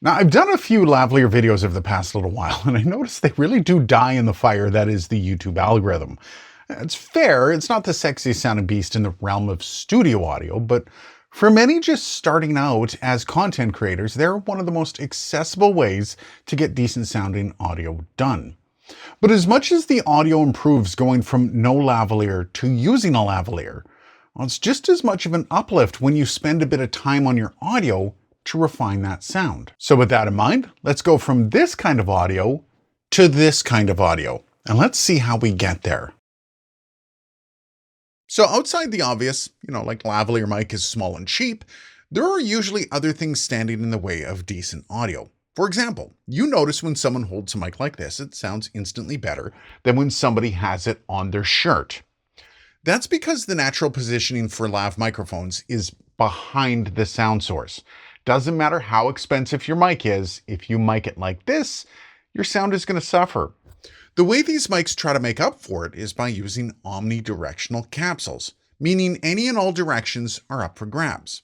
Now, I've done a few Lavalier videos over the past little while, and I noticed they really do die in the fire that is the YouTube algorithm. It's fair, it's not the sexiest sounding beast in the realm of studio audio, but for many just starting out as content creators, they're one of the most accessible ways to get decent sounding audio done. But as much as the audio improves going from no lavalier to using a lavalier, well, it's just as much of an uplift when you spend a bit of time on your audio to refine that sound. So with that in mind, let's go from this kind of audio to this kind of audio, and let's see how we get there. So outside the obvious, like lavalier mic is small and cheap, there are usually other things standing in the way of decent audio. For example, you notice when someone holds a mic like this, it sounds instantly better than when somebody has it on their shirt. That's because the natural positioning for lav microphones is behind the sound source. Doesn't matter how expensive your mic is, if you mic it like this, your sound is going to suffer. The way these mics try to make up for it is by using omnidirectional capsules, meaning any and all directions are up for grabs.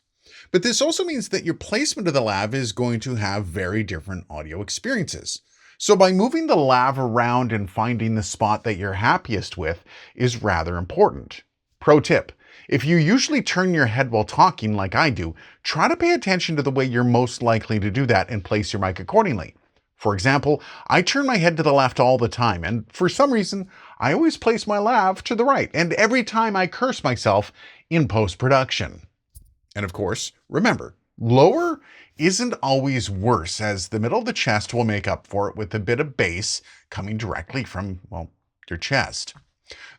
But this also means that your placement of the lav is going to have very different audio experiences. So by moving the lav around and finding the spot that you're happiest with is rather important. Pro tip: if you usually turn your head while talking like I do, try to pay attention to the way you're most likely to do that and place your mic accordingly. For example, I turn my head to the left all the time, and for some reason, I always place my lav to the right, and every time I curse myself in post-production. And of course, remember, lower isn't always worse, as the middle of the chest will make up for it with a bit of bass coming directly from, your chest.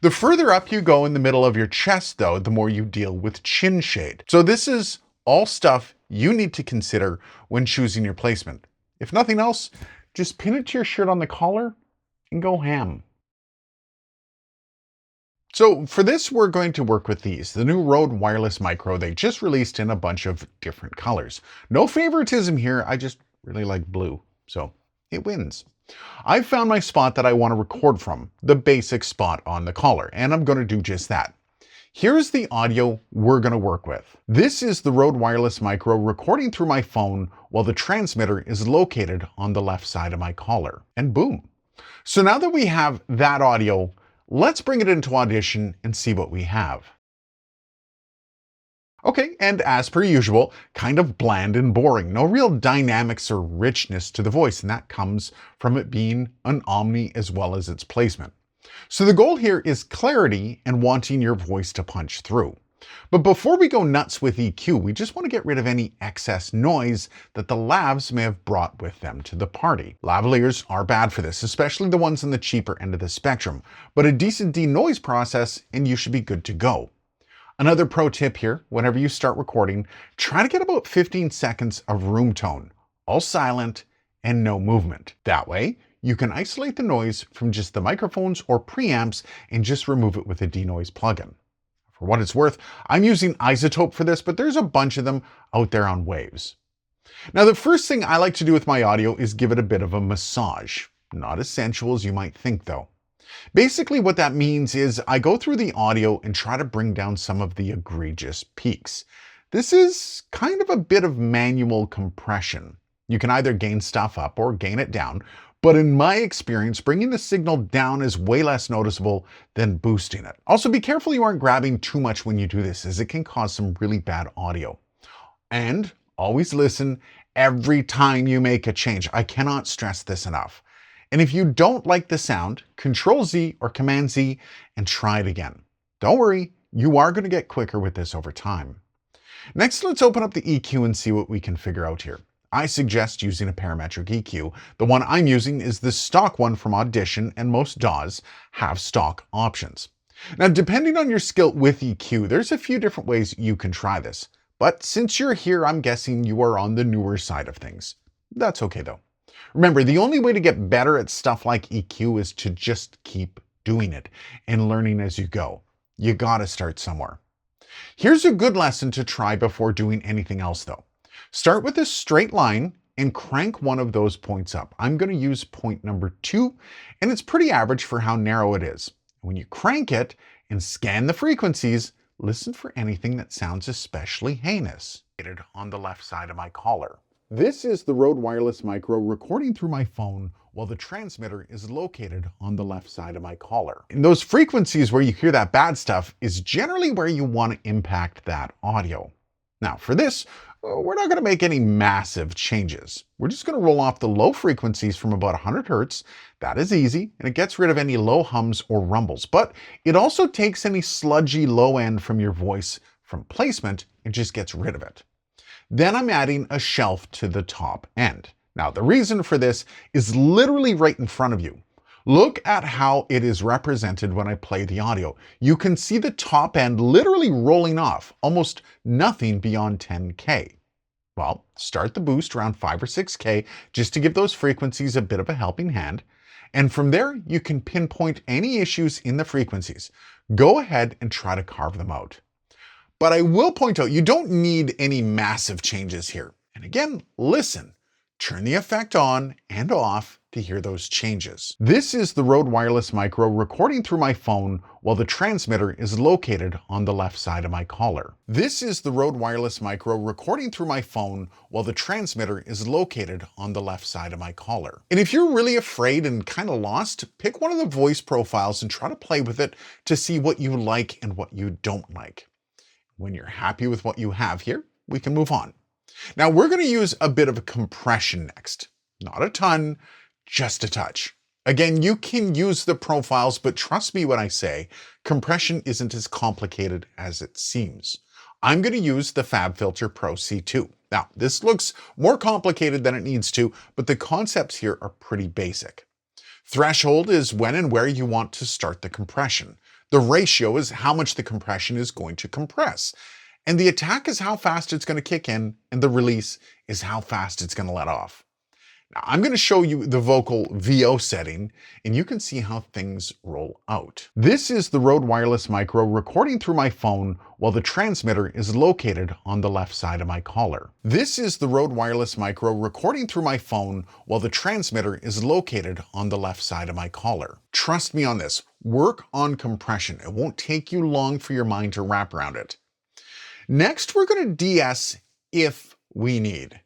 The further up you go in the middle of your chest, though, the more you deal with chin shade. So this is all stuff you need to consider when choosing your placement. If nothing else, just pin it to your shirt on the collar and go ham. So for this, we're going to work with these, the new Rode Wireless Micro they just released in a bunch of different colors. No favoritism here, I just really like blue, so it wins. I've found my spot that I want to record from, the basic spot on the collar, and I'm going to do just that. Here's the audio we're going to work with. This is the Rode Wireless Micro recording through my phone while the transmitter is located on the left side of my collar. And boom. So now that we have that audio, let's bring it into Audition and see what we have. Okay, and as per usual, kind of bland and boring. No real dynamics or richness to the voice, and that comes from it being an Omni as well as its placement. So the goal here is clarity and wanting your voice to punch through. But before we go nuts with EQ, we just want to get rid of any excess noise that the lavs may have brought with them to the party. Lavaliers are bad for this, especially the ones on the cheaper end of the spectrum, but a decent denoise process and you should be good to go. Another pro tip here, whenever you start recording, try to get about 15 seconds of room tone, all silent and no movement. That way, you can isolate the noise from just the microphones or preamps and just remove it with a denoise plugin. For what it's worth, I'm using Isotope for this, but there's a bunch of them out there on Waves. Now, the first thing I like to do with my audio is give it a bit of a massage. Not as sensual as you might think, though. Basically, what that means is I go through the audio and try to bring down some of the egregious peaks. This is kind of a bit of manual compression. You can either gain stuff up or gain it down, but in my experience, bringing the signal down is way less noticeable than boosting it. Also, be careful you aren't grabbing too much when you do this, as it can cause some really bad audio. And always listen every time you make a change. I cannot stress this enough. And if you don't like the sound, Control Z or Command Z and try it again. Don't worry, you are going to get quicker with this over time. Next, let's open up the EQ and see what we can figure out here. I suggest using a parametric EQ. The one I'm using is the stock one from Audition, and most DAWs have stock options. Now, depending on your skill with EQ, there's a few different ways you can try this. But since you're here, I'm guessing you are on the newer side of things. That's okay though. Remember, the only way to get better at stuff like EQ is to just keep doing it and learning as you go. You gotta start somewhere. Here's a good lesson to try before doing anything else though. Start with a straight line and crank one of those points up. I'm going to use point number 2, and it's pretty average for how narrow it is. When you crank it and scan the frequencies, listen for anything that sounds especially heinous. On the left side of my collar. This is the Rode Wireless Micro recording through my phone while the transmitter is located on the left side of my collar. And those frequencies where you hear that bad stuff is generally where you want to impact that audio. Now for this, we're not going to make any massive changes. We're just going to roll off the low frequencies from about 100 hertz. That is easy, and it gets rid of any low hums or rumbles, but it also takes any sludgy low end from your voice from placement and just gets rid of it. Then I'm adding a shelf to the top end. Now the reason for this is literally right in front of you. Look at how it is represented when I play the audio. You can see the top end literally rolling off, almost nothing beyond 10K. Well, start the boost around 5 or 6K just to give those frequencies a bit of a helping hand. And from there, you can pinpoint any issues in the frequencies. Go ahead and try to carve them out. But I will point out, you don't need any massive changes here. And again, listen, turn the effect on and off to hear those changes. This is the Rode Wireless Micro recording through my phone while the transmitter is located on the left side of my collar. This is the Rode Wireless Micro recording through my phone while the transmitter is located on the left side of my collar. And if you're really afraid and kind of lost, pick one of the voice profiles and try to play with it to see what you like and what you don't like. When you're happy with what you have here, we can move on. Now we're going to use a bit of a compression next. Not a ton, just a touch. Again, you can use the profiles, but trust me when I say compression isn't as complicated as it seems. I'm going to use the FabFilter Pro C2. Now, this looks more complicated than it needs to, but the concepts here are pretty basic. Threshold is when and where you want to start the compression. The ratio is how much the compression is going to compress. And the attack is how fast it's going to kick in, and the release is how fast it's going to let off. Now, I'm going to show you the vocal VO setting, and you can see how things roll out. This is the Rode Wireless Micro recording through my phone while the transmitter is located on the left side of my collar. This is the Rode Wireless Micro recording through my phone while the transmitter is located on the left side of my collar. Trust me on this. Work on compression. It won't take you long for your mind to wrap around it. Next, we're going to de-ess if we need.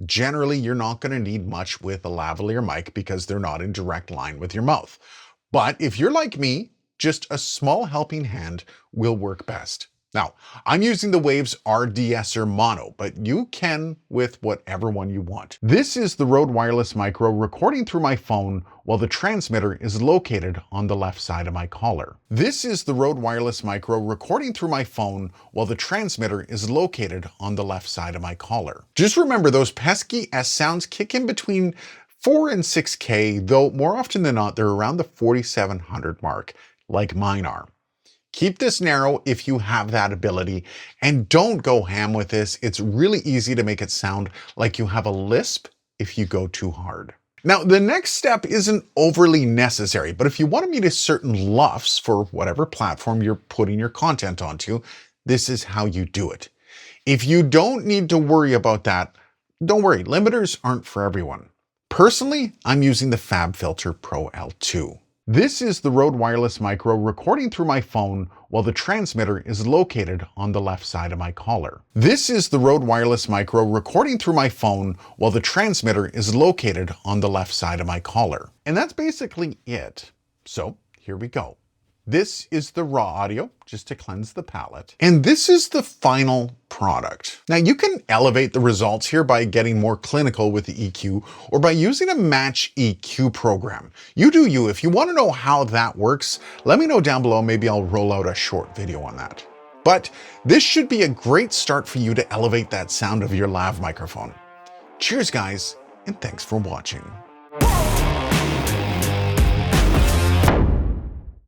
Generally, you're not going to need much with a lavalier mic because they're not in direct line with your mouth. But if you're like me, just a small helping hand will work best. Now, I'm using the Waves RDSer Mono, but you can with whatever one you want. This is the Rode Wireless Micro recording through my phone while the transmitter is located on the left side of my collar. This is the Rode Wireless Micro recording through my phone while the transmitter is located on the left side of my collar. Just remember, those pesky S sounds kick in between 4 and 6K, though more often than not, they're around the 4700 mark, like mine are. Keep this narrow if you have that ability, and don't go ham with this. It's really easy to make it sound like you have a lisp if you go too hard. Now, the next step isn't overly necessary, but if you want to meet a certain LUFS for whatever platform you're putting your content onto, this is how you do it. If you don't need to worry about that, don't worry, limiters aren't for everyone. Personally, I'm using the FabFilter Pro L2. This is the Rode Wireless Micro recording through my phone while the transmitter is located on the left side of my collar. This is the Rode Wireless Micro recording through my phone while the transmitter is located on the left side of my collar. And that's basically it. So here we go. This is the raw audio, just to cleanse the palate. And this is the final product. Now you can elevate the results here by getting more clinical with the EQ or by using a match EQ program. You do you. If you want to know how that works, let me know down below. Maybe I'll roll out a short video on that. But this should be a great start for you to elevate that sound of your lav microphone. Cheers guys, and thanks for watching.